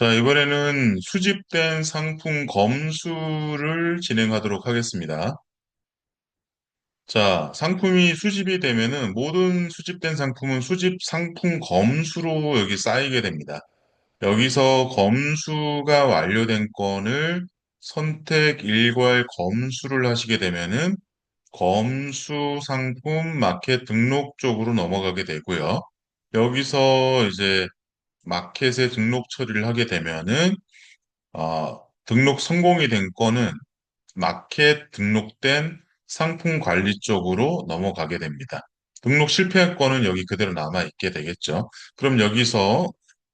자, 이번에는 수집된 상품 검수를 진행하도록 하겠습니다. 자, 상품이 수집이 되면은 모든 수집된 상품은 수집 상품 검수로 여기 쌓이게 됩니다. 여기서 검수가 완료된 건을 선택 일괄 검수를 하시게 되면은 검수 상품 마켓 등록 쪽으로 넘어가게 되고요. 여기서 이제 마켓에 등록 처리를 하게 되면은 등록 성공이 된 건은 마켓 등록된 상품 관리 쪽으로 넘어가게 됩니다. 등록 실패한 건은 여기 그대로 남아 있게 되겠죠. 그럼 여기서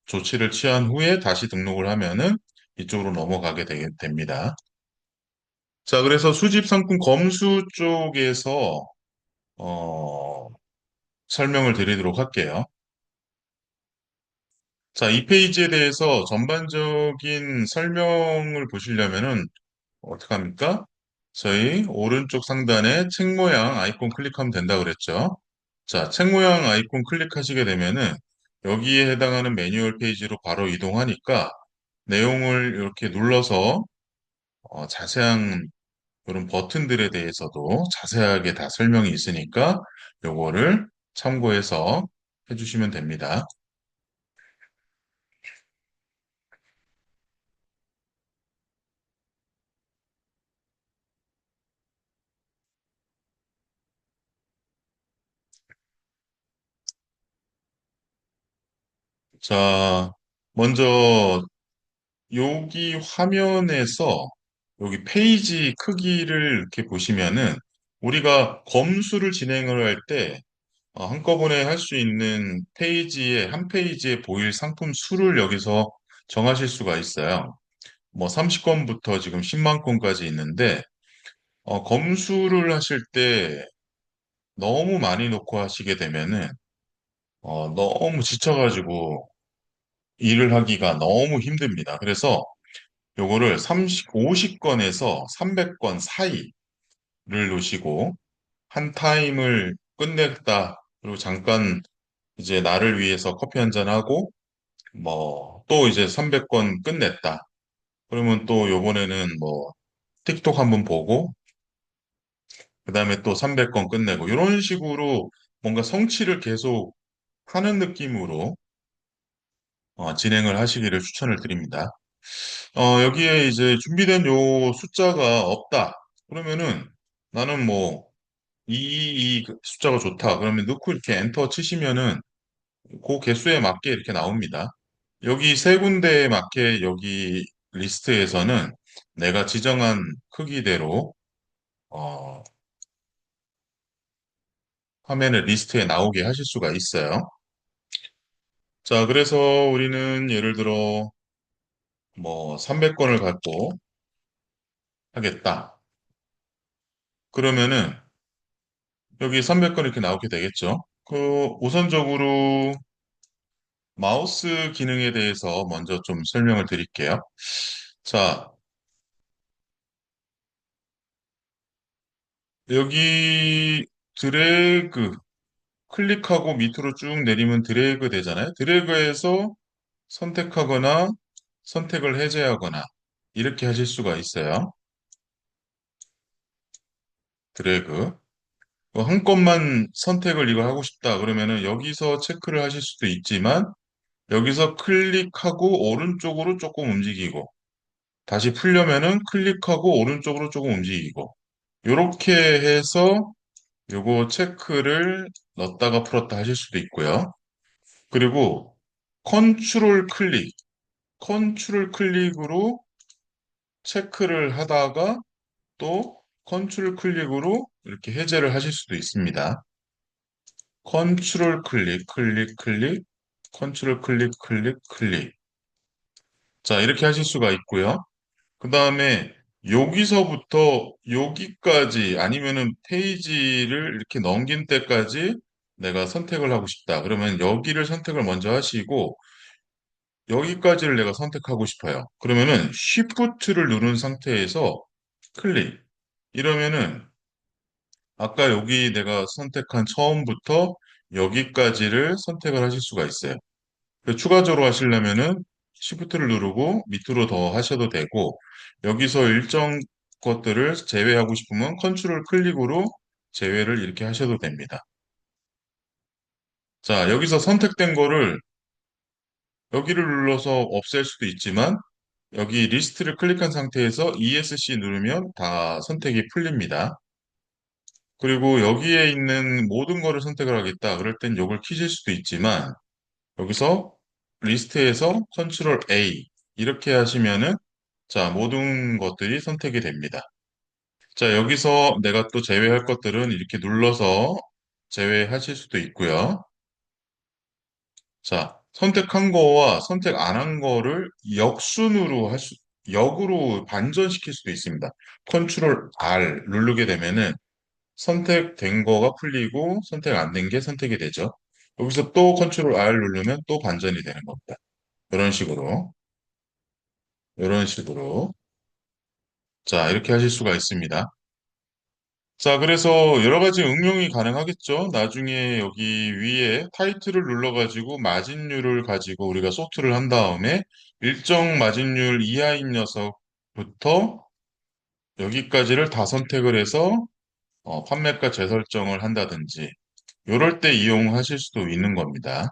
조치를 취한 후에 다시 등록을 하면은 이쪽으로 넘어가게 됩니다. 자, 그래서 수집 상품 검수 쪽에서 어, 설명을 드리도록 할게요. 자, 이 페이지에 대해서 전반적인 설명을 보시려면은 어떻게 합니까? 저희 오른쪽 상단에 책 모양 아이콘 클릭하면 된다 그랬죠? 자, 책 모양 아이콘 클릭하시게 되면은 여기에 해당하는 매뉴얼 페이지로 바로 이동하니까 내용을 이렇게 눌러서 자세한 그런 버튼들에 대해서도 자세하게 다 설명이 있으니까 요거를 참고해서 해주시면 됩니다. 자, 먼저 여기 화면에서 여기 페이지 크기를 이렇게 보시면은 우리가 검수를 진행을 할 때 한꺼번에 할 수 있는 페이지에 한 페이지에 보일 상품 수를 여기서 정하실 수가 있어요. 뭐 30건부터 지금 10만 건까지 있는데 검수를 하실 때 너무 많이 놓고 하시게 되면은 너무 지쳐가지고 일을 하기가 너무 힘듭니다. 그래서 요거를 50건에서 300건 사이를 놓으시고 한 타임을 끝냈다. 그리고 잠깐 이제 나를 위해서 커피 한 잔 하고 뭐 또 이제 300건 끝냈다. 그러면 또 요번에는 뭐 틱톡 한번 보고 그다음에 또 300건 끝내고 이런 식으로 뭔가 성취를 계속 하는 느낌으로 진행을 하시기를 추천을 드립니다. 여기에 이제 준비된 요 숫자가 없다. 그러면은 나는 뭐 이 숫자가 좋다. 그러면 넣고 이렇게 엔터 치시면은 그 개수에 맞게 이렇게 나옵니다. 여기 세 군데에 맞게 여기 리스트에서는 내가 지정한 크기대로 어, 화면에 리스트에 나오게 하실 수가 있어요. 자, 그래서 우리는 예를 들어 뭐 300건을 갖고 하겠다. 그러면은 여기 300건 이렇게 나오게 되겠죠. 그 우선적으로 마우스 기능에 대해서 먼저 좀 설명을 드릴게요. 자, 여기 드래그 클릭하고 밑으로 쭉 내리면 드래그 되잖아요. 드래그해서 선택하거나 선택을 해제하거나 이렇게 하실 수가 있어요. 드래그. 한 건만 선택을 이거 하고 싶다 그러면은 여기서 체크를 하실 수도 있지만 여기서 클릭하고 오른쪽으로 조금 움직이고 다시 풀려면은 클릭하고 오른쪽으로 조금 움직이고 이렇게 해서 요거 체크를 넣었다가 풀었다 하실 수도 있고요. 그리고 컨트롤 클릭, 컨트롤 클릭으로 체크를 하다가 또 컨트롤 클릭으로 이렇게 해제를 하실 수도 있습니다. 컨트롤 클릭, 클릭, 클릭, 컨트롤 클릭, 클릭, 클릭. 자, 이렇게 하실 수가 있고요. 그 다음에 여기서부터 여기까지 아니면은 페이지를 이렇게 넘긴 때까지 내가 선택을 하고 싶다. 그러면 여기를 선택을 먼저 하시고 여기까지를 내가 선택하고 싶어요. 그러면은 Shift를 누른 상태에서 클릭. 이러면은 아까 여기 내가 선택한 처음부터 여기까지를 선택을 하실 수가 있어요. 추가적으로 하시려면은 Shift를 누르고 밑으로 더 하셔도 되고, 여기서 일정 것들을 제외하고 싶으면 컨트롤 클릭으로 제외를 이렇게 하셔도 됩니다. 자, 여기서 선택된 거를 여기를 눌러서 없앨 수도 있지만, 여기 리스트를 클릭한 상태에서 ESC 누르면 다 선택이 풀립니다. 그리고 여기에 있는 모든 거를 선택을 하겠다. 그럴 땐 이걸 키실 수도 있지만, 여기서 리스트에서 컨트롤 A 이렇게 하시면은 자, 모든 것들이 선택이 됩니다. 자, 여기서 내가 또 제외할 것들은 이렇게 눌러서 제외하실 수도 있고요. 자, 선택한 거와 선택 안 한 거를 역으로 반전시킬 수도 있습니다. 컨트롤 R 누르게 되면은 선택된 거가 풀리고 선택 안 된 게 선택이 되죠. 여기서 또 컨트롤 R 누르면 또 반전이 되는 겁니다. 이런 식으로, 이런 식으로. 자, 이렇게 하실 수가 있습니다. 자, 그래서 여러 가지 응용이 가능하겠죠. 나중에 여기 위에 타이틀을 눌러가지고 마진율을 가지고 우리가 소트를 한 다음에 일정 마진율 이하인 녀석부터 여기까지를 다 선택을 해서 판매가 재설정을 한다든지 이럴 때 이용하실 수도 있는 겁니다.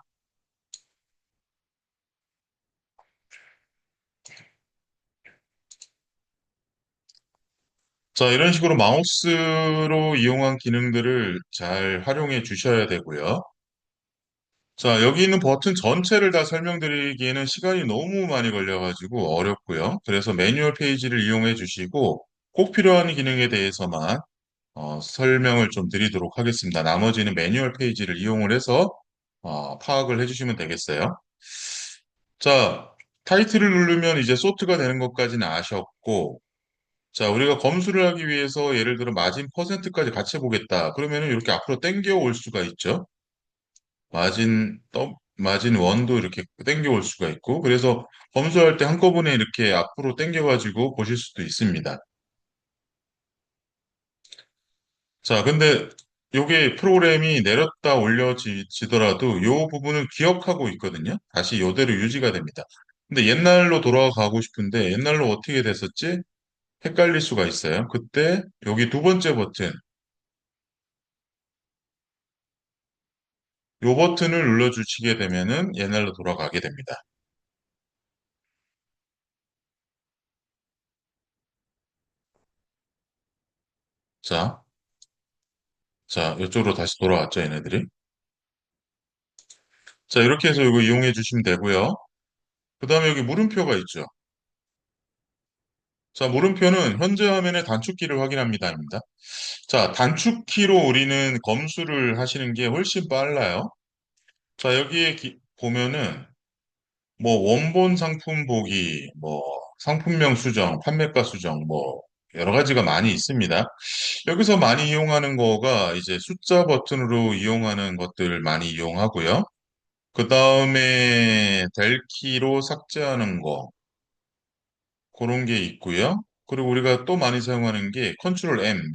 자, 이런 식으로 마우스로 이용한 기능들을 잘 활용해 주셔야 되고요. 자, 여기 있는 버튼 전체를 다 설명드리기에는 시간이 너무 많이 걸려가지고 어렵고요. 그래서 매뉴얼 페이지를 이용해 주시고 꼭 필요한 기능에 대해서만 설명을 좀 드리도록 하겠습니다. 나머지는 매뉴얼 페이지를 이용을 해서 파악을 해주시면 되겠어요. 자, 타이틀을 누르면 이제 소트가 되는 것까지는 아셨고, 자, 우리가 검수를 하기 위해서 예를 들어 마진 퍼센트까지 같이 보겠다. 그러면은 이렇게 앞으로 당겨 올 수가 있죠. 마진 원도 이렇게 당겨 올 수가 있고, 그래서 검수할 때 한꺼번에 이렇게 앞으로 당겨가지고 보실 수도 있습니다. 자, 근데 요게 프로그램이 내렸다 올려지더라도 요 부분을 기억하고 있거든요. 다시 요대로 유지가 됩니다. 근데 옛날로 돌아가고 싶은데 옛날로 어떻게 됐었지? 헷갈릴 수가 있어요. 그때 여기 두 번째 버튼, 요 버튼을 눌러주시게 되면은 옛날로 돌아가게 됩니다. 자, 자, 이쪽으로 다시 돌아왔죠, 얘네들이. 자, 이렇게 해서 이거 이용해 주시면 되고요. 그 다음에 여기 물음표가 있죠. 자, 물음표는 현재 화면의 단축키를 확인합니다입니다. 자, 단축키로 우리는 검수를 하시는 게 훨씬 빨라요. 자, 여기에 보면은 뭐 원본 상품 보기, 뭐 상품명 수정, 판매가 수정, 뭐 여러 가지가 많이 있습니다. 여기서 많이 이용하는 거가 이제 숫자 버튼으로 이용하는 것들 많이 이용하고요. 그 다음에 델 키로 삭제하는 거, 그런 게 있고요. 그리고 우리가 또 많이 사용하는 게 컨트롤 M,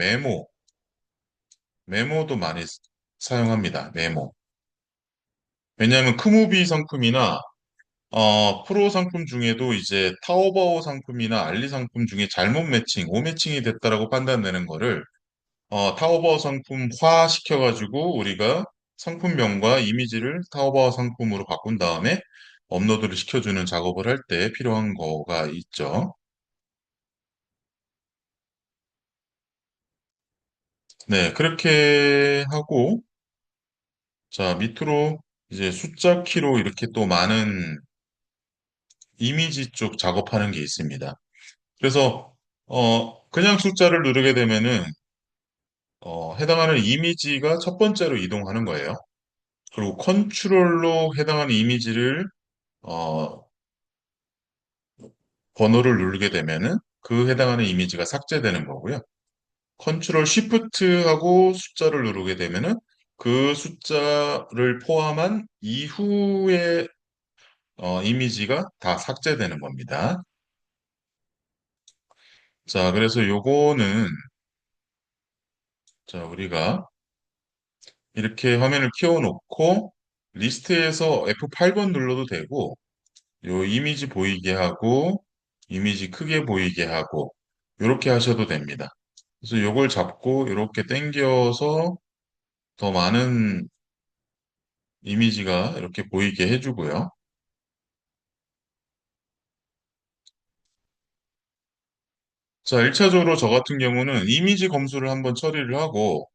메모도 많이 사용합니다. 메모. 왜냐하면 크무비 상품이나 프로 상품 중에도 이제 타오바오 상품이나 알리 상품 중에 잘못 매칭, 오매칭이 됐다라고 판단되는 거를 타오바오 상품화 시켜가지고 우리가 상품명과 이미지를 타오바오 상품으로 바꾼 다음에 업로드를 시켜주는 작업을 할 때 필요한 거가 있죠. 네, 그렇게 하고 자, 밑으로 이제 숫자 키로 이렇게 또 많은 이미지 쪽 작업하는 게 있습니다. 그래서 그냥 숫자를 누르게 되면은 해당하는 이미지가 첫 번째로 이동하는 거예요. 그리고 컨트롤로 해당하는 이미지를 어, 번호를 누르게 되면은 그 해당하는 이미지가 삭제되는 거고요. 컨트롤 쉬프트하고 숫자를 누르게 되면은 그 숫자를 포함한 이후의 이미지가 다 삭제되는 겁니다. 자, 그래서 요거는 자, 우리가 이렇게 화면을 키워놓고 리스트에서 F8번 눌러도 되고 요 이미지 보이게 하고, 이미지 크게 보이게 하고, 이렇게 하셔도 됩니다. 그래서 요걸 잡고 이렇게 당겨서 더 많은 이미지가 이렇게 보이게 해주고요. 자, 1차적으로 저 같은 경우는 이미지 검수를 한번 처리를 하고,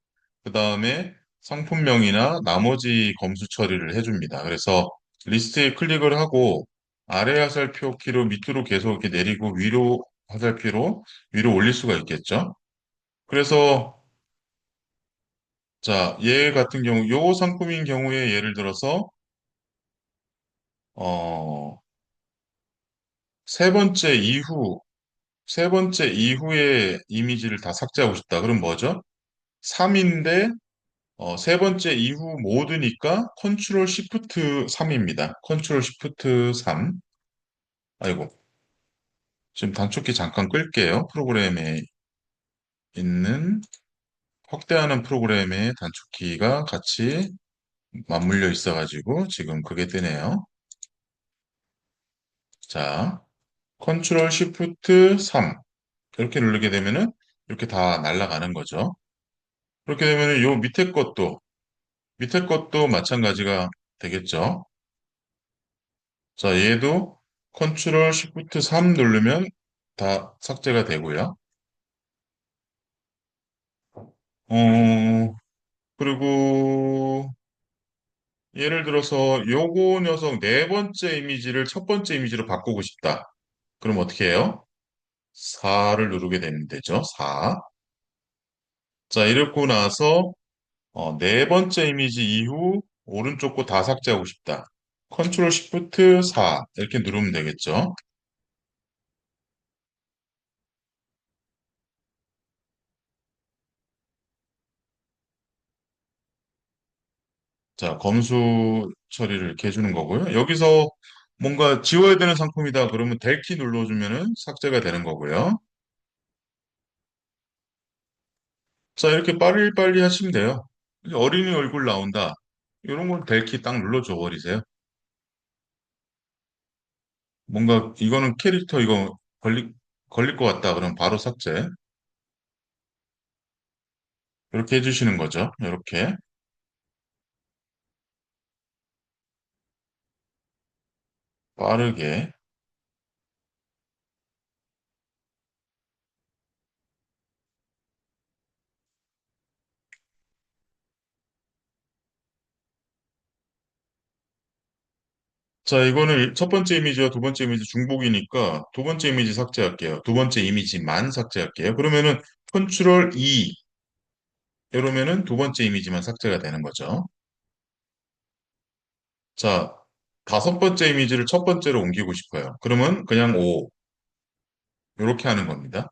그 다음에 상품명이나 나머지 검수 처리를 해줍니다. 그래서 리스트에 클릭을 하고, 아래 화살표 키로 밑으로 계속 이렇게 내리고, 위로 화살표로 위로 올릴 수가 있겠죠. 그래서, 자, 얘 같은 경우, 요 상품인 경우에 예를 들어서, 어, 세 번째 이후, 세 번째 이후에 이미지를 다 삭제하고 싶다. 그럼 뭐죠? 3인데 세 번째 이후 모드니까 컨트롤 시프트 3입니다. 컨트롤 시프트 3. 아이고, 지금 단축키 잠깐 끌게요. 프로그램에 있는 확대하는 프로그램의 단축키가 같이 맞물려 있어가지고 지금 그게 뜨네요. 자, 컨트롤 시프트 3. 이렇게 누르게 되면은 이렇게 다 날아가는 거죠. 그렇게 되면은 요 밑에 것도 마찬가지가 되겠죠. 자, 얘도 컨트롤 시프트 3 누르면 다 삭제가 되고요. 그리고 예를 들어서 요거 녀석 네 번째 이미지를 첫 번째 이미지로 바꾸고 싶다. 그럼 어떻게 해요? 4를 누르게 되면 되죠. 4. 자, 이렇고 나서 네 번째 이미지 이후 오른쪽 거 다 삭제하고 싶다. 컨트롤 시프트 4 이렇게 누르면 되겠죠. 자, 검수 처리를 이렇게 해주는 거고요. 여기서 뭔가 지워야 되는 상품이다 그러면 델키 눌러주면은 삭제가 되는 거고요. 자, 이렇게 빨리빨리 하시면 돼요. 이제 어린이 얼굴 나온다. 이런 건 델키 딱 눌러줘 버리세요. 뭔가 이거는 캐릭터 이거 걸릴 것 같다. 그럼 바로 삭제. 이렇게 해주시는 거죠. 이렇게 빠르게. 자, 이거는 첫 번째 이미지와 두 번째 이미지 중복이니까 두 번째 이미지 삭제할게요. 두 번째 이미지만 삭제할게요. 그러면은 컨트롤 E 이러면은 두 번째 이미지만 삭제가 되는 거죠. 자, 다섯 번째 이미지를 첫 번째로 옮기고 싶어요. 그러면 그냥 O 이렇게 하는 겁니다.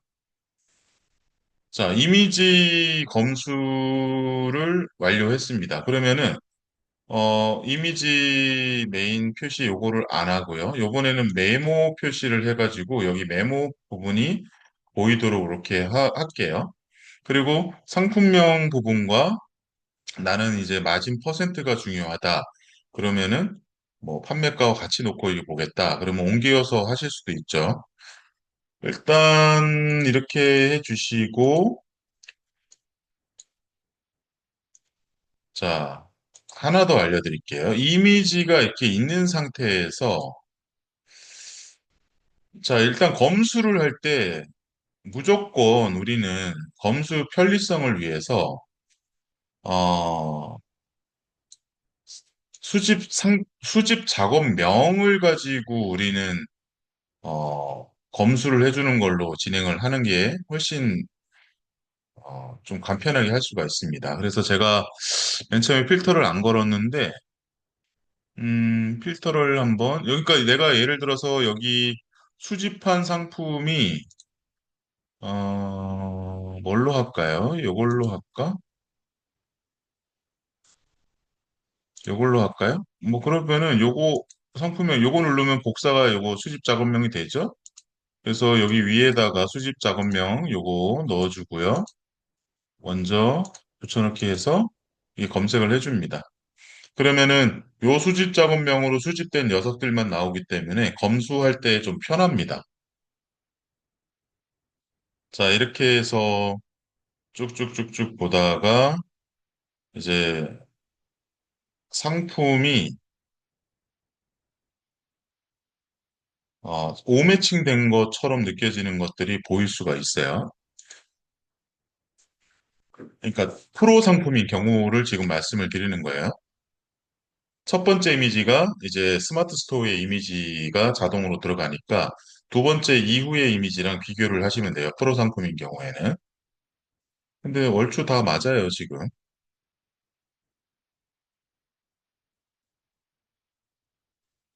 자, 이미지 검수를 완료했습니다. 그러면은 이미지 메인 표시 요거를 안 하고요. 요번에는 메모 표시를 해가지고 여기 메모 부분이 보이도록 이렇게 할게요. 그리고 상품명 부분과 나는 이제 마진 퍼센트가 중요하다. 그러면은 뭐 판매가와 같이 놓고 이거 보겠다. 그러면 옮겨서 하실 수도 있죠. 일단 이렇게 해주시고 자 하나 더 알려드릴게요. 이미지가 이렇게 있는 상태에서 자 일단 검수를 할 때 무조건 우리는 검수 편리성을 위해서 어, 수집 작업명을 가지고 우리는 검수를 해주는 걸로 진행을 하는 게 훨씬 좀 간편하게 할 수가 있습니다. 그래서 제가 맨 처음에 필터를 안 걸었는데, 필터를 한번, 여기까지 내가 예를 들어서 여기 수집한 상품이, 뭘로 할까요? 이걸로 할까? 이걸로 할까요? 뭐, 그러면은 요거 상품명 요거 누르면 복사가 요거 수집 작업명이 되죠? 그래서 여기 위에다가 수집 작업명 요거 넣어주고요. 먼저 붙여넣기 해서 이 검색을 해줍니다. 그러면은 요 수집 작업명으로 수집된 녀석들만 나오기 때문에 검수할 때 좀 편합니다. 자, 이렇게 해서 쭉쭉쭉쭉 보다가 이제 상품이 오매칭 된 것처럼 느껴지는 것들이 보일 수가 있어요. 그러니까 프로 상품인 경우를 지금 말씀을 드리는 거예요. 첫 번째 이미지가 이제 스마트 스토어의 이미지가 자동으로 들어가니까 두 번째 이후의 이미지랑 비교를 하시면 돼요. 프로 상품인 경우에는. 근데 얼추 다 맞아요, 지금.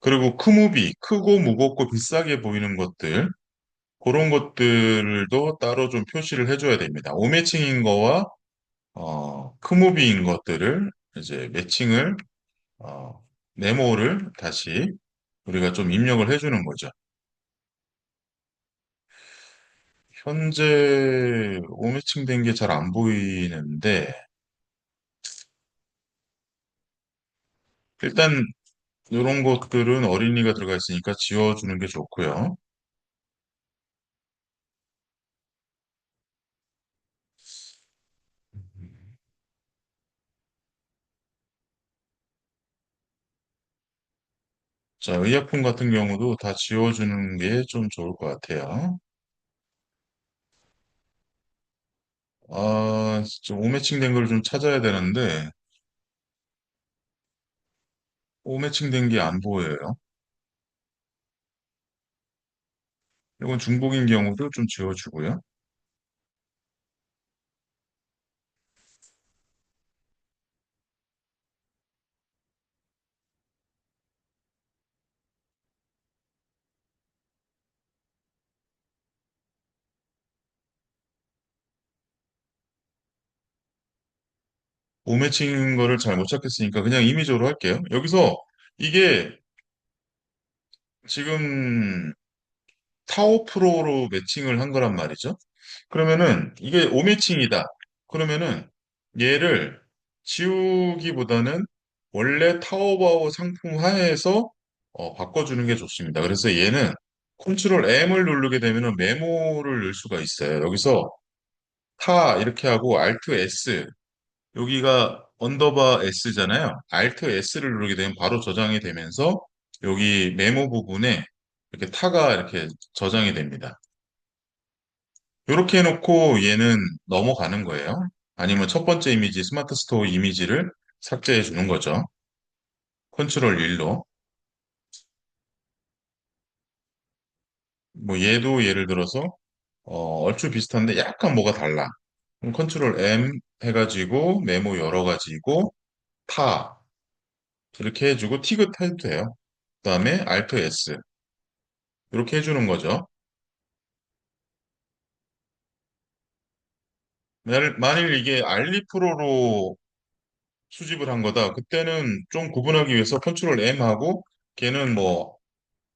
그리고 크무비, 크고 무겁고 비싸게 보이는 것들, 그런 것들도 따로 좀 표시를 해줘야 됩니다. 오매칭인 거와 크무비인 것들을 이제 매칭을, 어, 네모를 다시 우리가 좀 입력을 해주는 거죠. 현재 오매칭 된 게 잘 안 보이는데, 일단 이런 것들은 어린이가 들어가 있으니까 지워주는 게 좋고요. 자, 의약품 같은 경우도 다 지워주는 게 좀 좋을 것 같아요. 좀 오매칭 된 걸 좀 찾아야 되는데, 오매칭 된 게 안 보여요. 이건 중복인 경우도 좀 지워주고요. 오매칭 거를 잘 못 찾겠으니까 그냥 임의적으로 할게요. 여기서 이게 지금 타오 프로로 매칭을 한 거란 말이죠. 그러면은 이게 오매칭이다. 그러면은 얘를 지우기보다는 원래 타오바오 상품 하에서 바꿔주는 게 좋습니다. 그래서 얘는 컨트롤 M을 누르게 되면은 메모를 넣을 수가 있어요. 여기서 타 이렇게 하고 Alt S 여기가 언더바 S잖아요. Alt S를 누르게 되면 바로 저장이 되면서 여기 메모 부분에 이렇게 타가 이렇게 저장이 됩니다. 이렇게 해놓고 얘는 넘어가는 거예요. 아니면 첫 번째 이미지, 스마트 스토어 이미지를 삭제해 주는 거죠. 컨트롤 1로. 뭐 얘도 예를 들어서 얼추 비슷한데 약간 뭐가 달라. 그럼 컨트롤 M 해가지고 메모 열어가지고 타 이렇게 해주고 티그 해도 돼요. 그다음에 Alt S 이렇게 해주는 거죠. 만일 이게 알리 프로로 수집을 한 거다. 그때는 좀 구분하기 위해서 컨트롤 M 하고 걔는 뭐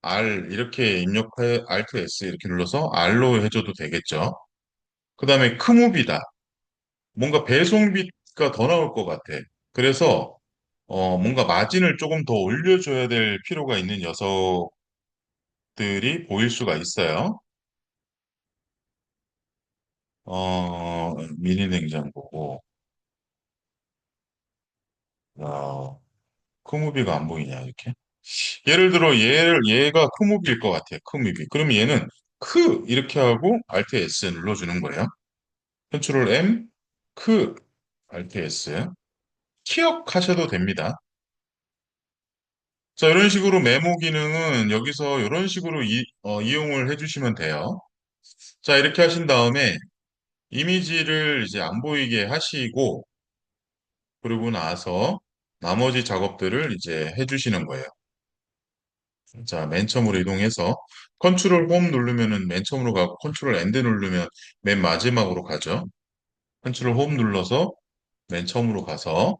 R 이렇게 입력해 Alt S 이렇게 눌러서 R로 해줘도 되겠죠. 그 다음에 크무비다. 뭔가 배송비가 더 나올 것 같아. 그래서 뭔가 마진을 조금 더 올려줘야 될 필요가 있는 녀석들이 보일 수가 있어요. 미니 냉장고고, 크무비가 안 보이냐, 이렇게. 예를 들어, 얘가 크무비일 것 같아요. 크무비. 그러면 얘는 이렇게 하고 Alt S 눌러주는 거예요. 컨트롤 M, 크, Alt S. 기억하셔도 됩니다. 자, 이런 식으로 메모 기능은 여기서 이런 식으로 이용을 해주시면 돼요. 자, 이렇게 하신 다음에 이미지를 이제 안 보이게 하시고, 그러고 나서 나머지 작업들을 이제 해주시는 거예요. 자, 맨 처음으로 이동해서 컨트롤 홈 누르면은 맨 처음으로 가고 컨트롤 엔드 누르면 맨 마지막으로 가죠. 컨트롤 홈 눌러서 맨 처음으로 가서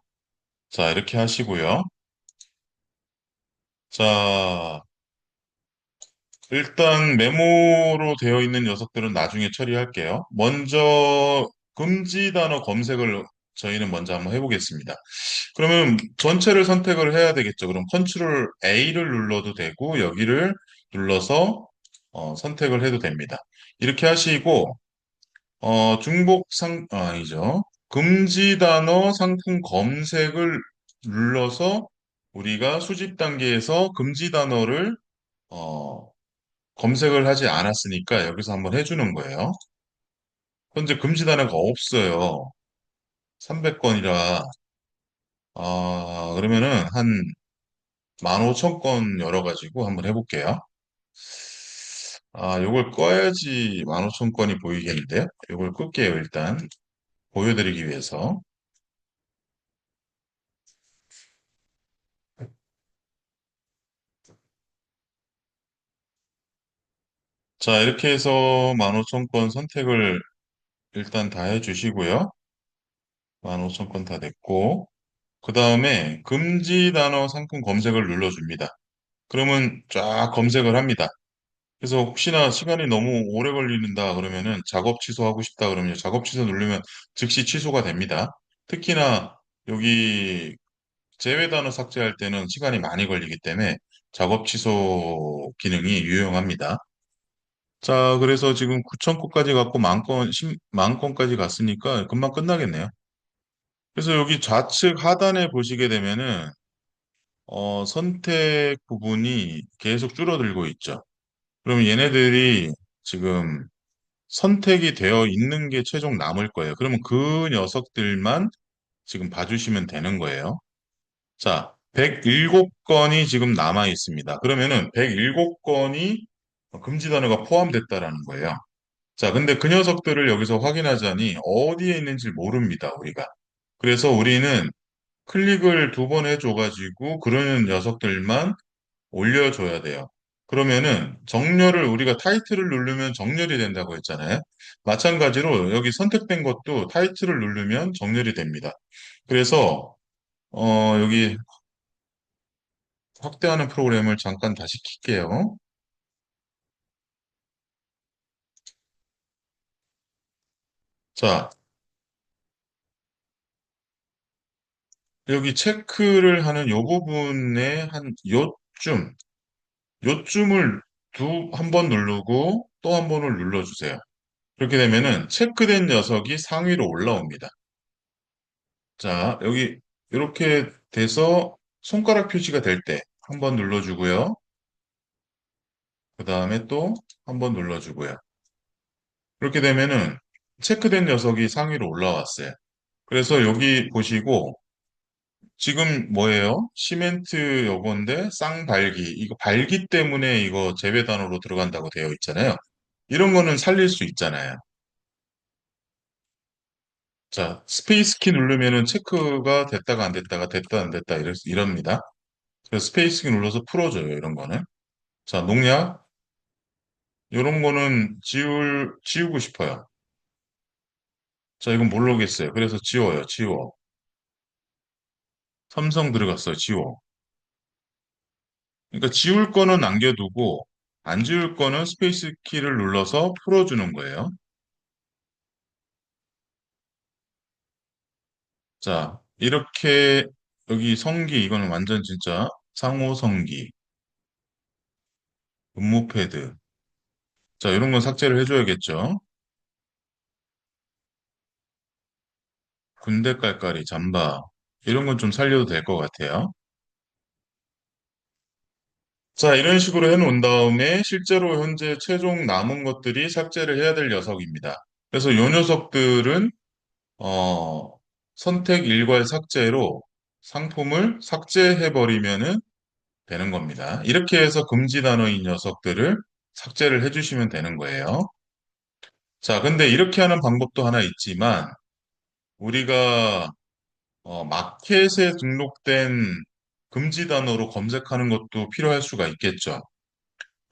자, 이렇게 하시고요. 자, 일단 메모로 되어 있는 녀석들은 나중에 처리할게요. 먼저 금지 단어 검색을 저희는 먼저 한번 해보겠습니다. 그러면 전체를 선택을 해야 되겠죠. 그럼 컨트롤 A를 눌러도 되고 여기를 눌러서 선택을 해도 됩니다. 이렇게 하시고 아니죠. 금지 단어 상품 검색을 눌러서 우리가 수집 단계에서 금지 단어를 어, 검색을 하지 않았으니까 여기서 한번 해주는 거예요. 현재 금지 단어가 없어요. 300건이라 그러면은 한 15,000건 열어가지고 한번 해볼게요. 요걸 꺼야지 15,000건이 보이겠는데요? 요걸 끌게요, 일단. 보여드리기 위해서. 자, 이렇게 해서 15,000건 선택을 일단 다 해주시고요. 15,000건 다 됐고, 그 다음에 금지 단어 상품 검색을 눌러줍니다. 그러면 쫙 검색을 합니다. 그래서 혹시나 시간이 너무 오래 걸린다 그러면은 작업 취소하고 싶다 그러면 작업 취소 누르면 즉시 취소가 됩니다. 특히나 여기 제외 단어 삭제할 때는 시간이 많이 걸리기 때문에 작업 취소 기능이 유용합니다. 자, 그래서 지금 9천 건까지 갔고 만 건까지 갔으니까 금방 끝나겠네요. 그래서 여기 좌측 하단에 보시게 되면은 선택 부분이 계속 줄어들고 있죠. 그럼 얘네들이 지금 선택이 되어 있는 게 최종 남을 거예요. 그러면 그 녀석들만 지금 봐주시면 되는 거예요. 자, 107건이 지금 남아 있습니다. 그러면은 107건이 금지 단어가 포함됐다라는 거예요. 자, 근데 그 녀석들을 여기서 확인하자니 어디에 있는지 모릅니다, 우리가. 그래서 우리는 클릭을 2번 해줘가지고 그런 녀석들만 올려줘야 돼요. 그러면은 정렬을 우리가 타이틀을 누르면 정렬이 된다고 했잖아요. 마찬가지로 여기 선택된 것도 타이틀을 누르면 정렬이 됩니다. 그래서 여기 확대하는 프로그램을 잠깐 다시 킬게요. 자, 여기 체크를 하는 요 부분에 한 요쯤을 한 번 누르고 또 한 번을 눌러주세요. 그렇게 되면은 체크된 녀석이 상위로 올라옵니다. 자, 여기 이렇게 돼서 손가락 표시가 될 때 한 번 눌러주고요. 그 다음에 또 한 번 눌러주고요. 그렇게 되면은 체크된 녀석이 상위로 올라왔어요. 그래서 여기 보시고 지금 뭐예요? 시멘트 요건데 쌍발기. 이거 발기 때문에 이거 재배 단어로 들어간다고 되어 있잖아요. 이런 거는 살릴 수 있잖아요. 자, 스페이스 키 누르면은 체크가 됐다가 안 됐다가 됐다 안 됐다 이럽니다. 그래서 스페이스 키 눌러서 풀어줘요, 이런 거는. 자, 농약. 이런 거는 지우고 싶어요. 자, 이건 모르겠어요. 그래서 지워요, 지워. 삼성 들어갔어요, 지워. 그러니까 지울 거는 남겨두고, 안 지울 거는 스페이스 키를 눌러서 풀어주는 거예요. 자, 이렇게, 여기 성기, 이거는 완전 진짜 상호 성기, 음모 패드. 자, 이런 건 삭제를 해줘야겠죠. 군대 깔깔이, 잠바. 이런 건 좀 살려도 될 것 같아요. 자, 이런 식으로 해놓은 다음에 실제로 현재 최종 남은 것들이 삭제를 해야 될 녀석입니다. 그래서 이 녀석들은 어, 선택 일괄 삭제로 상품을 삭제해버리면 되는 겁니다. 이렇게 해서 금지 단어인 녀석들을 삭제를 해주시면 되는 거예요. 자, 근데 이렇게 하는 방법도 하나 있지만 우리가 마켓에 등록된 금지 단어로 검색하는 것도 필요할 수가 있겠죠.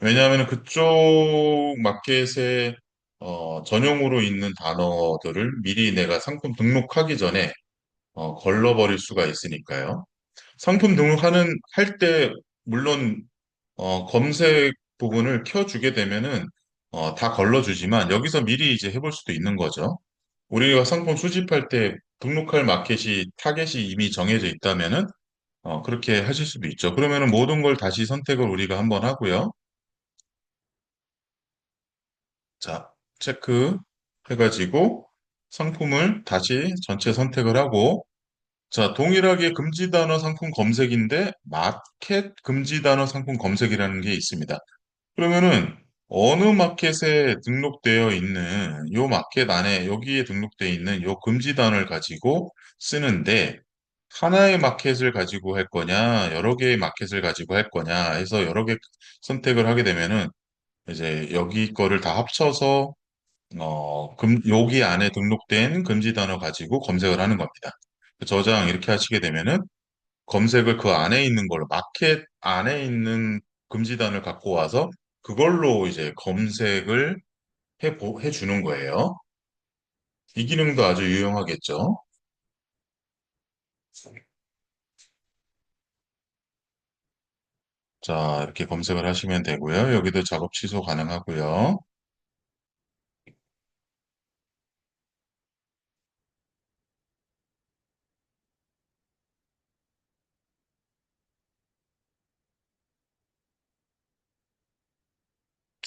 왜냐하면 그쪽 마켓에 전용으로 있는 단어들을 미리 내가 상품 등록하기 전에 걸러버릴 수가 있으니까요. 상품 할 때 물론 검색 부분을 켜주게 되면은 다 걸러주지만 여기서 미리 이제 해볼 수도 있는 거죠. 우리가 상품 수집할 때 등록할 마켓이 타겟이 이미 정해져 있다면은 그렇게 하실 수도 있죠. 그러면은 모든 걸 다시 선택을 우리가 한번 하고요. 자, 체크 해가지고 상품을 다시 전체 선택을 하고 자, 동일하게 금지 단어 상품 검색인데 마켓 금지 단어 상품 검색이라는 게 있습니다. 그러면은 어느 마켓에 등록되어 있는 요 마켓 안에 여기에 등록되어 있는 요 금지 단어를 가지고 쓰는데 하나의 마켓을 가지고 할 거냐, 여러 개의 마켓을 가지고 할 거냐 해서 여러 개 선택을 하게 되면은 이제 여기 거를 다 합쳐서 여기 안에 등록된 금지 단어 가지고 검색을 하는 겁니다. 저장 이렇게 하시게 되면은 검색을 그 안에 있는 걸로, 마켓 안에 있는 금지 단어를 갖고 와서 그걸로 이제 검색을 해주는 거예요. 이 기능도 아주 유용하겠죠. 자, 이렇게 검색을 하시면 되고요. 여기도 작업 취소 가능하고요.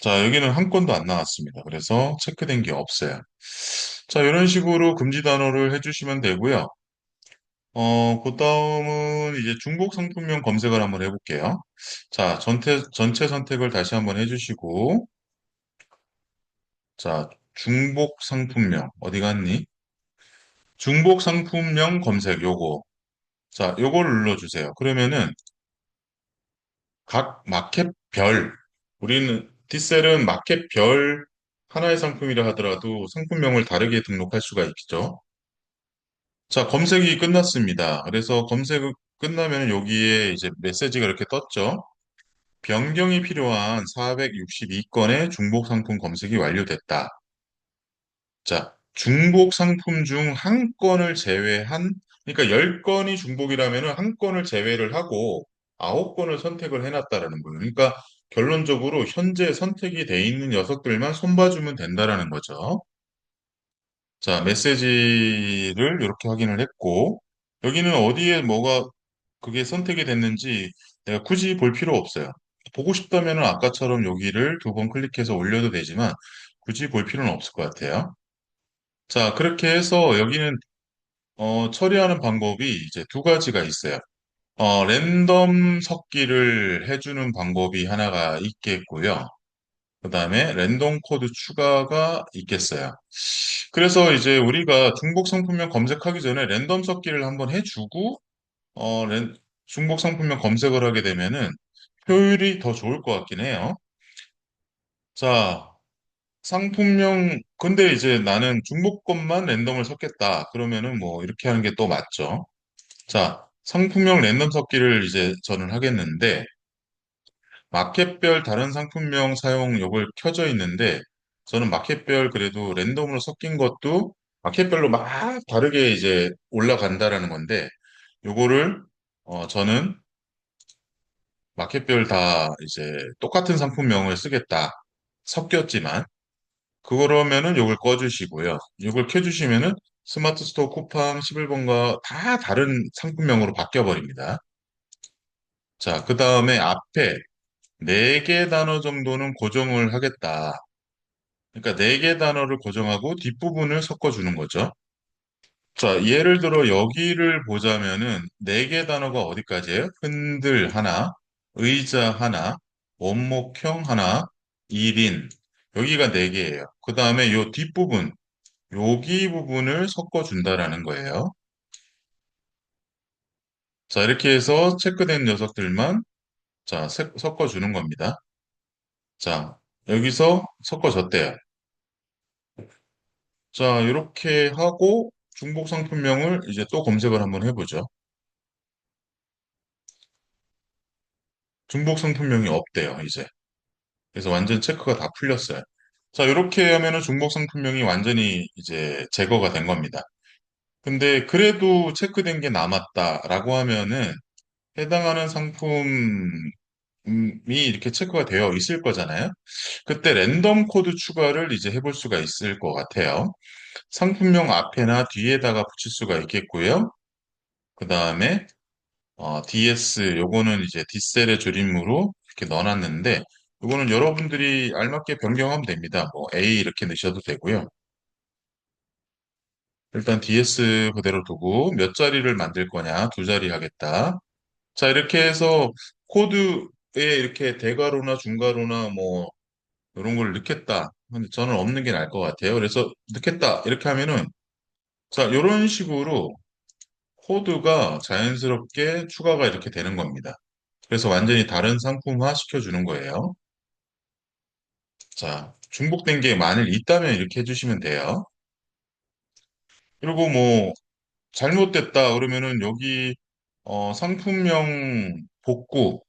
자, 여기는 한 건도 안 나왔습니다. 그래서 체크된 게 없어요. 자, 이런 식으로 금지 단어를 해주시면 되고요. 그 다음은 이제 중복 상품명 검색을 한번 해볼게요. 자, 전체 선택을 다시 한번 해주시고, 자, 중복 상품명, 어디 갔니? 중복 상품명 검색, 요거. 자, 요걸 눌러주세요. 그러면은 각 마켓별, 우리는 디셀은 마켓별 하나의 상품이라 하더라도 상품명을 다르게 등록할 수가 있죠. 자, 검색이 끝났습니다. 그래서 검색 끝나면 여기에 이제 메시지가 이렇게 떴죠. 변경이 필요한 462건의 중복 상품 검색이 완료됐다. 자, 중복 상품 중 한 건을 제외한, 그러니까 10건이 중복이라면 한 건을 제외를 하고 9건을 선택을 해놨다라는 거예요. 그러니까 결론적으로 현재 선택이 돼 있는 녀석들만 손봐주면 된다라는 거죠. 자, 메시지를 이렇게 확인을 했고, 여기는 어디에 뭐가 그게 선택이 됐는지 내가 굳이 볼 필요 없어요. 보고 싶다면 아까처럼 여기를 두 번 클릭해서 올려도 되지만 굳이 볼 필요는 없을 것 같아요. 자, 그렇게 해서 여기는 처리하는 방법이 이제 두 가지가 있어요. 랜덤 섞기를 해주는 방법이 하나가 있겠고요. 그 다음에 랜덤 코드 추가가 있겠어요. 그래서 이제 우리가 중복 상품명 검색하기 전에 랜덤 섞기를 한번 해주고, 어, 랜, 중복 상품명 검색을 하게 되면은 효율이 더 좋을 것 같긴 해요. 자, 상품명, 근데 이제 나는 중복권만 랜덤을 섞겠다. 그러면은 뭐 이렇게 하는 게 또 맞죠. 자, 상품명 랜덤 섞기를 이제 저는 하겠는데, 마켓별 다른 상품명 사용 요걸 켜져 있는데, 저는 마켓별 그래도 랜덤으로 섞인 것도 마켓별로 막 다르게 이제 올라간다라는 건데, 요거를, 저는 마켓별 다 이제 똑같은 상품명을 쓰겠다. 섞였지만, 그러면은 요걸 꺼주시고요. 요걸 켜주시면은 스마트 스토어 쿠팡 11번과 다 다른 상품명으로 바뀌어 버립니다. 자, 그 다음에 앞에 네 개 단어 정도는 고정을 하겠다. 그러니까 네 개 단어를 고정하고 뒷부분을 섞어주는 거죠. 자, 예를 들어 여기를 보자면은 네 개 단어가 어디까지예요? 흔들 하나, 의자 하나, 원목형 하나, 1인. 여기가 네 개예요. 그 다음에 요 뒷부분, 여기 부분을 섞어준다라는 거예요. 자, 이렇게 해서 체크된 녀석들만 자, 섞어주는 겁니다. 자, 여기서 섞어졌대요. 자, 이렇게 하고 중복 상품명을 이제 또 검색을 한번 해보죠. 중복 상품명이 없대요, 이제. 그래서 완전 체크가 다 풀렸어요. 자, 이렇게 하면은 중복 상품명이 완전히 이제 제거가 된 겁니다. 근데 그래도 체크된 게 남았다라고 하면은 해당하는 상품 이렇게 체크가 되어 있을 거잖아요. 그때 랜덤 코드 추가를 이제 해볼 수가 있을 것 같아요. 상품명 앞에나 뒤에다가 붙일 수가 있겠고요. 그 다음에 DS 요거는 이제 뒷셀의 줄임말로 이렇게 넣어놨는데 요거는 여러분들이 알맞게 변경하면 됩니다. 뭐 A 이렇게 넣으셔도 되고요. 일단 DS 그대로 두고 몇 자리를 만들 거냐? 두 자리 하겠다. 자, 이렇게 해서 코드에 이렇게 대괄호나 중괄호나 뭐 이런 걸 넣겠다. 근데 저는 없는 게 나을 것 같아요. 그래서 넣겠다. 이렇게 하면은 자, 이런 식으로 코드가 자연스럽게 추가가 이렇게 되는 겁니다. 그래서 완전히 다른 상품화 시켜주는 거예요. 자, 중복된 게 만일 있다면 이렇게 해주시면 돼요. 그리고 뭐 잘못됐다 그러면은 여기 상품명 복구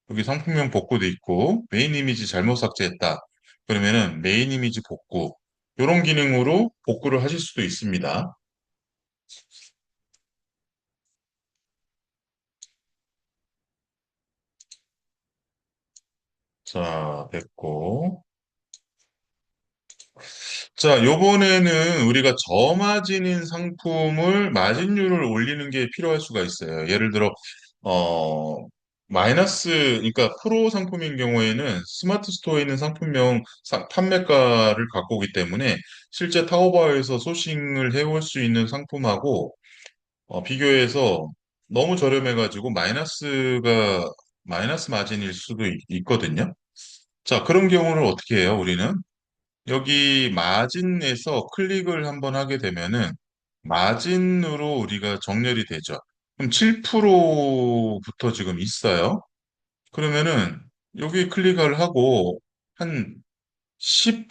여기 상품명 복구도 있고 메인 이미지 잘못 삭제했다 그러면은 메인 이미지 복구 이런 기능으로 복구를 하실 수도 있습니다. 자, 됐고. 자, 요번에는 우리가 저마진인 상품을 마진율을 올리는 게 필요할 수가 있어요. 예를 들어, 어, 마이너스, 그러니까 프로 상품인 경우에는 스마트 스토어에 있는 상품명 판매가를 갖고 오기 때문에 실제 타오바오에서 소싱을 해올 수 있는 상품하고 비교해서 너무 저렴해가지고 마이너스 마진일 수도 있거든요. 자, 그런 경우를 어떻게 해요, 우리는? 여기 마진에서 클릭을 한번 하게 되면은 마진으로 우리가 정렬이 되죠. 그럼 7%부터 지금 있어요. 그러면은 여기 클릭을 하고 한 10,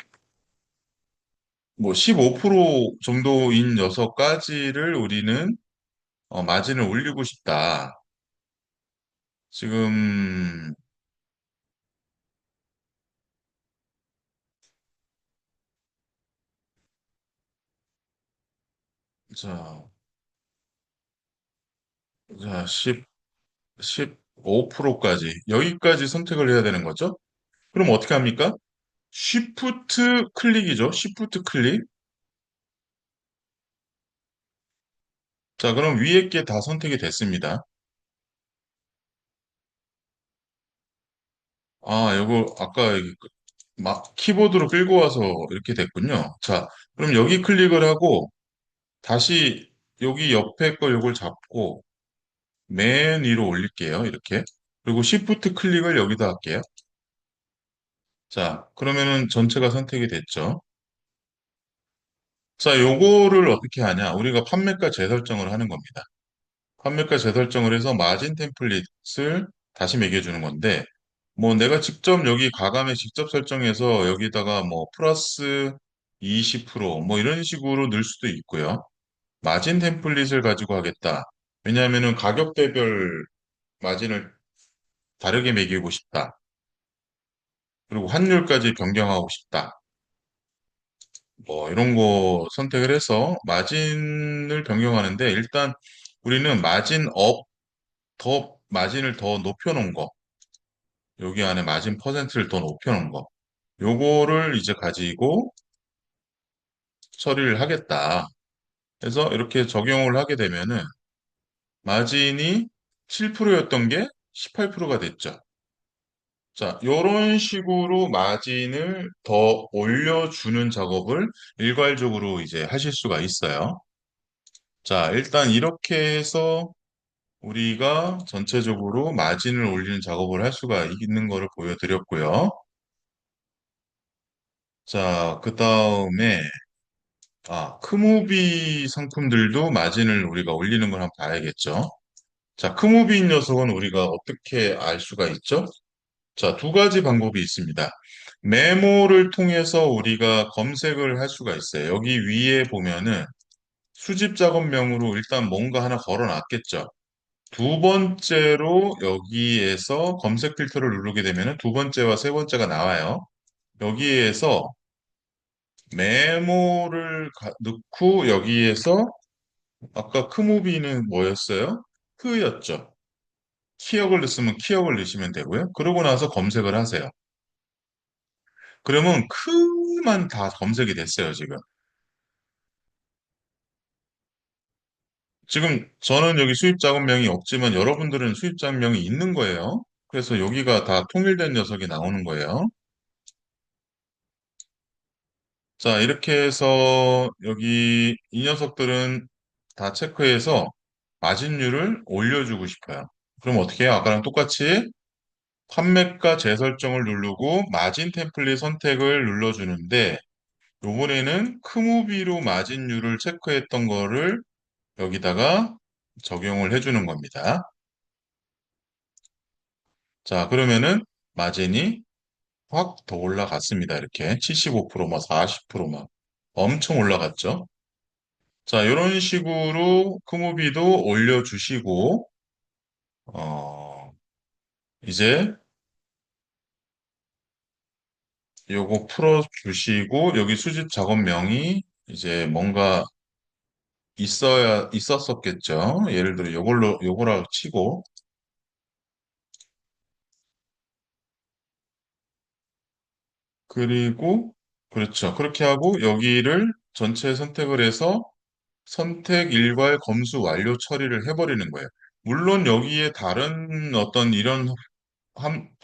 뭐 15% 정도인 녀석까지를 우리는 마진을 올리고 싶다. 지금 자, 자 15%까지 여기까지 선택을 해야 되는 거죠? 그럼 어떻게 합니까? 쉬프트 클릭이죠. 쉬프트 클릭. 자, 그럼 위에 게 다 선택이 됐습니다. 아, 이거 아까 막 키보드로 끌고 와서 이렇게 됐군요. 자, 그럼 여기 클릭을 하고 다시 여기 옆에 거 이걸 잡고 맨 위로 올릴게요. 이렇게. 그리고 쉬프트 클릭을 여기다 할게요. 자, 그러면은 전체가 선택이 됐죠. 자, 요거를 어떻게 하냐? 우리가 판매가 재설정을 하는 겁니다. 판매가 재설정을 해서 마진 템플릿을 다시 매겨주는 건데, 뭐 내가 직접 여기 가감에 직접 설정해서 여기다가 뭐 플러스 20%뭐 이런 식으로 넣을 수도 있고요. 마진 템플릿을 가지고 하겠다. 왜냐하면은 가격대별 마진을 다르게 매기고 싶다. 그리고 환율까지 변경하고 싶다. 뭐 이런 거 선택을 해서 마진을 변경하는데 일단 우리는 더 마진을 더 높여놓은 거 여기 안에 마진 퍼센트를 더 높여놓은 거 요거를 이제 가지고 처리를 하겠다. 그래서 이렇게 적용을 하게 되면은 마진이 7%였던 게 18%가 됐죠. 자, 이런 식으로 마진을 더 올려주는 작업을 일괄적으로 이제 하실 수가 있어요. 자, 일단 이렇게 해서 우리가 전체적으로 마진을 올리는 작업을 할 수가 있는 거를 보여드렸고요. 자, 그 다음에 크무비 상품들도 마진을 우리가 올리는 걸 한번 봐야겠죠. 자, 크무비 녀석은 우리가 어떻게 알 수가 있죠? 자, 두 가지 방법이 있습니다. 메모를 통해서 우리가 검색을 할 수가 있어요. 여기 위에 보면은 수집 작업명으로 일단 뭔가 하나 걸어 놨겠죠. 두 번째로 여기에서 검색 필터를 누르게 되면은 두 번째와 세 번째가 나와요. 여기에서 메모를 넣고 여기에서 아까 크무비는 뭐였어요? 크였죠. 키역을 넣으면 키역을 넣으시면 되고요. 그러고 나서 검색을 하세요. 그러면 크만 다 검색이 됐어요, 지금. 지금 저는 여기 수입자금명이 없지만 여러분들은 수입자금명이 있는 거예요. 그래서 여기가 다 통일된 녀석이 나오는 거예요. 자, 이렇게 해서 여기 이 녀석들은 다 체크해서 마진율을 올려주고 싶어요. 그럼 어떻게 해요? 아까랑 똑같이 판매가 재설정을 누르고 마진 템플릿 선택을 눌러주는데 요번에는 크무비로 마진율을 체크했던 거를 여기다가 적용을 해주는 겁니다. 자, 그러면은 마진이 확 더 올라갔습니다. 이렇게 75%막 40%막 엄청 올라갔죠. 자, 이런 식으로 크무비도 올려주시고 어, 이제 요거 풀어주시고 여기 수집 작업명이 이제 뭔가 있었었겠죠. 예를 들어 요거라고 치고 그리고 그렇죠. 그렇게 하고 여기를 전체 선택을 해서 선택 일괄 검수 완료 처리를 해버리는 거예요. 물론 여기에 다른 어떤 이런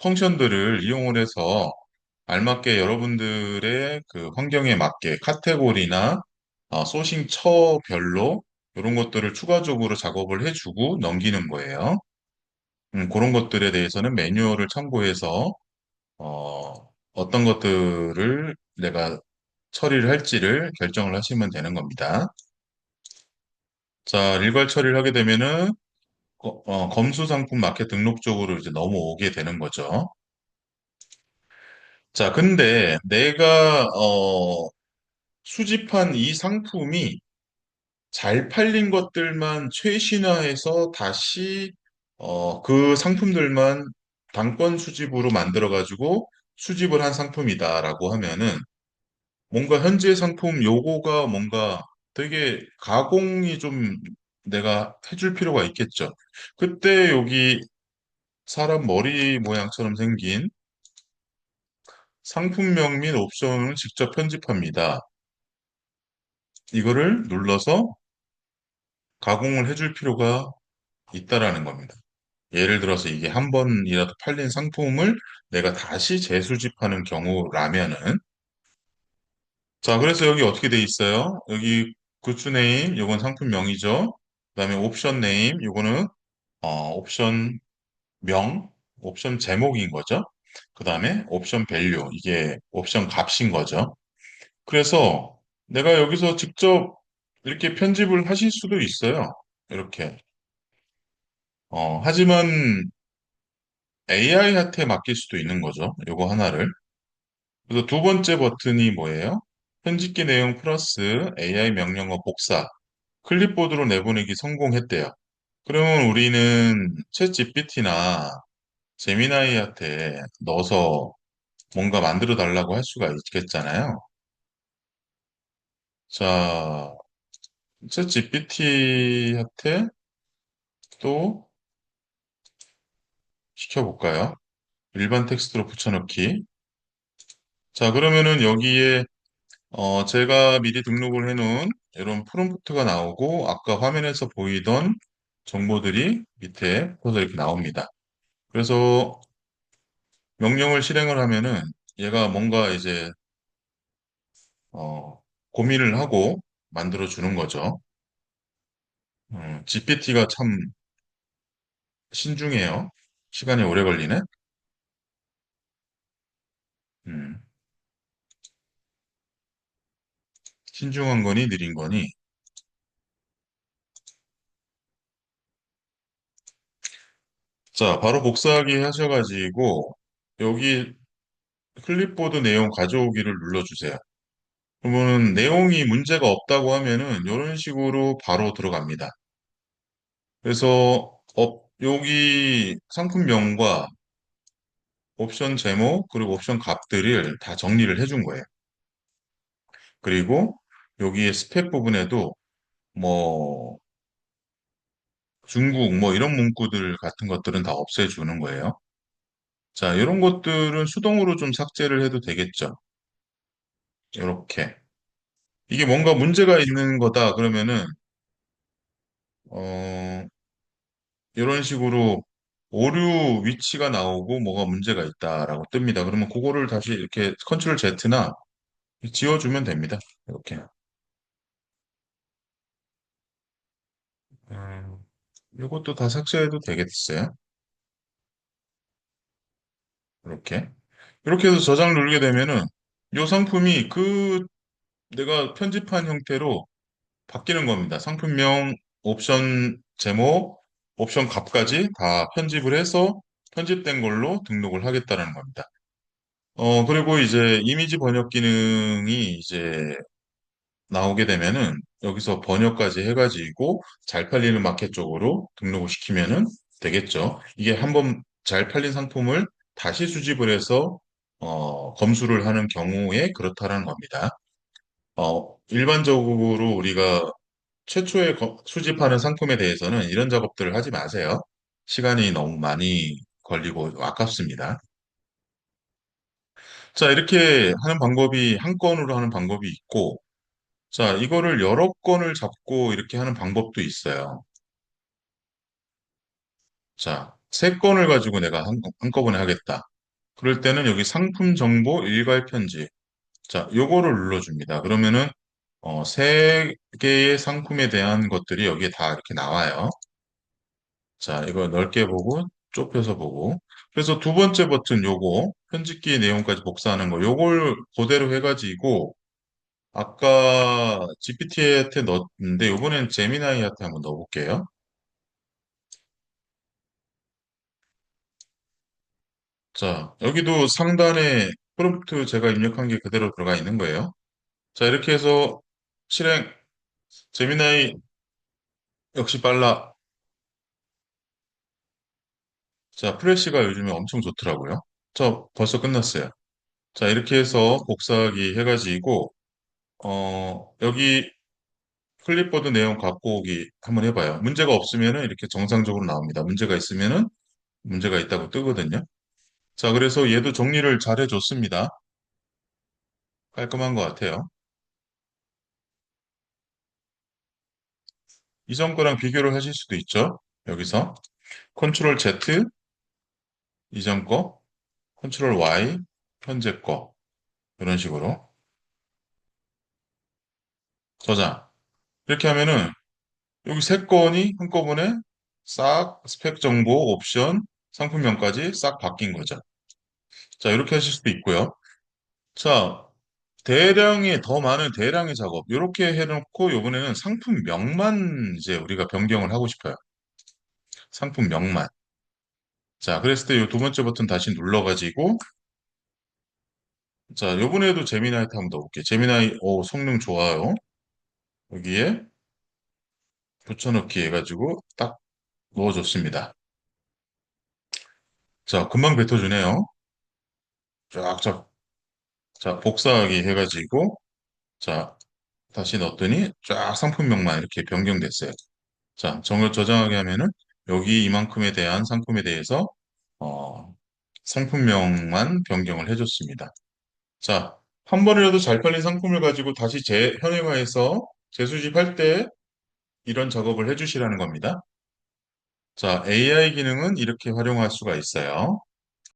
펑션들을 이용을 해서 알맞게 여러분들의 그 환경에 맞게 카테고리나 소싱 처별로 이런 것들을 추가적으로 작업을 해주고 넘기는 거예요. 그런 것들에 대해서는 매뉴얼을 참고해서 어, 어떤 것들을 내가 처리를 할지를 결정을 하시면 되는 겁니다. 자, 일괄 처리를 하게 되면은 검수 상품 마켓 등록 쪽으로 이제 넘어오게 되는 거죠. 자, 근데 내가 수집한 이 상품이 잘 팔린 것들만 최신화해서 다시 그 상품들만 단건 수집으로 만들어가지고 수집을 한 상품이다라고 하면은 뭔가 현재 상품 요거가 뭔가 되게 가공이 좀 내가 해줄 필요가 있겠죠. 그때 여기 사람 머리 모양처럼 생긴 상품명 및 옵션을 직접 편집합니다. 이거를 눌러서 가공을 해줄 필요가 있다라는 겁니다. 예를 들어서 이게 한 번이라도 팔린 상품을 내가 다시 재수집하는 경우라면은 자, 그래서 여기 어떻게 돼 있어요? 여기 굿즈 네임, 요건 상품명이죠. 그다음에 옵션 네임, 요거는 옵션 명, 옵션 제목인 거죠. 그다음에 옵션 밸류, 이게 옵션 값인 거죠. 그래서 내가 여기서 직접 이렇게 편집을 하실 수도 있어요. 이렇게. 하지만 AI한테 맡길 수도 있는 거죠. 요거 하나를. 그래서 두 번째 버튼이 뭐예요? 편집기 내용 플러스 AI 명령어 복사. 클립보드로 내보내기 성공했대요. 그러면 우리는 챗 GPT나 제미나이한테 넣어서 뭔가 만들어 달라고 할 수가 있겠잖아요. 자, 챗 GPT한테 또 시켜볼까요? 일반 텍스트로 붙여넣기. 자, 그러면은 여기에 제가 미리 등록을 해놓은 이런 프롬프트가 나오고 아까 화면에서 보이던 정보들이 밑에 써서 이렇게 나옵니다. 그래서 명령을 실행을 하면은 얘가 뭔가 이제 고민을 하고 만들어 주는 거죠. GPT가 참 신중해요. 시간이 오래 걸리네. 음, 신중한 거니 느린 거니. 자, 바로 복사하기 하셔가지고 여기 클립보드 내용 가져오기를 눌러주세요. 그러면 내용이 문제가 없다고 하면은 이런 식으로 바로 들어갑니다. 그래서 여기 상품명과 옵션 제목 그리고 옵션 값들을 다 정리를 해준 거예요. 그리고 여기에 스펙 부분에도 뭐 중국 뭐 이런 문구들 같은 것들은 다 없애주는 거예요. 자, 이런 것들은 수동으로 좀 삭제를 해도 되겠죠. 이렇게. 이게 뭔가 문제가 있는 거다 그러면은 어, 이런 식으로 오류 위치가 나오고 뭐가 문제가 있다라고 뜹니다. 그러면 그거를 다시 이렇게 컨트롤 Z나 지워주면 됩니다. 이렇게. 음, 이것도 다 삭제해도 되겠어요. 이렇게. 이렇게 해서 저장 누르게 되면은 이 상품이 그 내가 편집한 형태로 바뀌는 겁니다. 상품명, 옵션 제목, 옵션 값까지 다 편집을 해서 편집된 걸로 등록을 하겠다는 겁니다. 그리고 이제 이미지 번역 기능이 이제 나오게 되면은 여기서 번역까지 해가지고 잘 팔리는 마켓 쪽으로 등록을 시키면은 되겠죠. 이게 한번 잘 팔린 상품을 다시 수집을 해서 검수를 하는 경우에 그렇다는 겁니다. 일반적으로 우리가 최초에 수집하는 상품에 대해서는 이런 작업들을 하지 마세요. 시간이 너무 많이 걸리고 아깝습니다. 자, 이렇게 하는 방법이 한 건으로 하는 방법이 있고, 자, 이거를 여러 건을 잡고 이렇게 하는 방법도 있어요. 자, 세 건을 가지고 내가 한꺼번에 하겠다. 그럴 때는 여기 상품 정보 일괄 편집. 자, 요거를 눌러줍니다. 그러면은, 세 개의 상품에 대한 것들이 여기에 다 이렇게 나와요. 자, 이거 넓게 보고, 좁혀서 보고. 그래서 두 번째 버튼 요거, 편집기 내용까지 복사하는 거, 요걸 그대로 해가지고, 아까 GPT한테 넣었는데, 요번엔 제미나이한테 한번 넣어볼게요. 자, 여기도 상단에 프롬프트 제가 입력한 게 그대로 들어가 있는 거예요. 자, 이렇게 해서 실행, 제미나이 역시 빨라. 자, 프레시가 요즘에 엄청 좋더라고요. 저 벌써 끝났어요. 자, 이렇게 해서 복사하기 해가지고, 여기 클립보드 내용 갖고 오기 한번 해봐요. 문제가 없으면은 이렇게 정상적으로 나옵니다. 문제가 있으면은 문제가 있다고 뜨거든요. 자, 그래서 얘도 정리를 잘 해줬습니다. 깔끔한 것 같아요. 이전 거랑 비교를 하실 수도 있죠. 여기서 컨트롤 Z, 이전 거, 컨트롤 Y, 현재 거, 이런 식으로 저장. 이렇게 하면은 여기 세 건이 한꺼번에 싹 스펙 정보, 옵션, 상품명까지 싹 바뀐 거죠. 자, 이렇게 하실 수도 있고요. 자, 대량의, 더 많은 대량의 작업. 이렇게 해놓고 이번에는 상품명만 이제 우리가 변경을 하고 싶어요. 상품명만. 자, 그랬을 때 이 두 번째 버튼 다시 눌러가지고, 자, 요번에도 제미나이 한번 넣어볼게요. 제미나이, 성능 좋아요. 여기에 붙여넣기 해가지고 딱 넣어줬습니다. 자, 금방 뱉어주네요. 쫙쫙. 자, 복사하기 해가지고, 자, 다시 넣었더니 쫙 상품명만 이렇게 변경됐어요. 자, 정을 저장하게 하면은 여기 이만큼에 대한 상품에 대해서 어, 상품명만 변경을 해줬습니다. 자, 한 번이라도 잘 팔린 상품을 가지고 다시 재현행화해서 재수집할 때 이런 작업을 해주시라는 겁니다. 자, AI 기능은 이렇게 활용할 수가 있어요.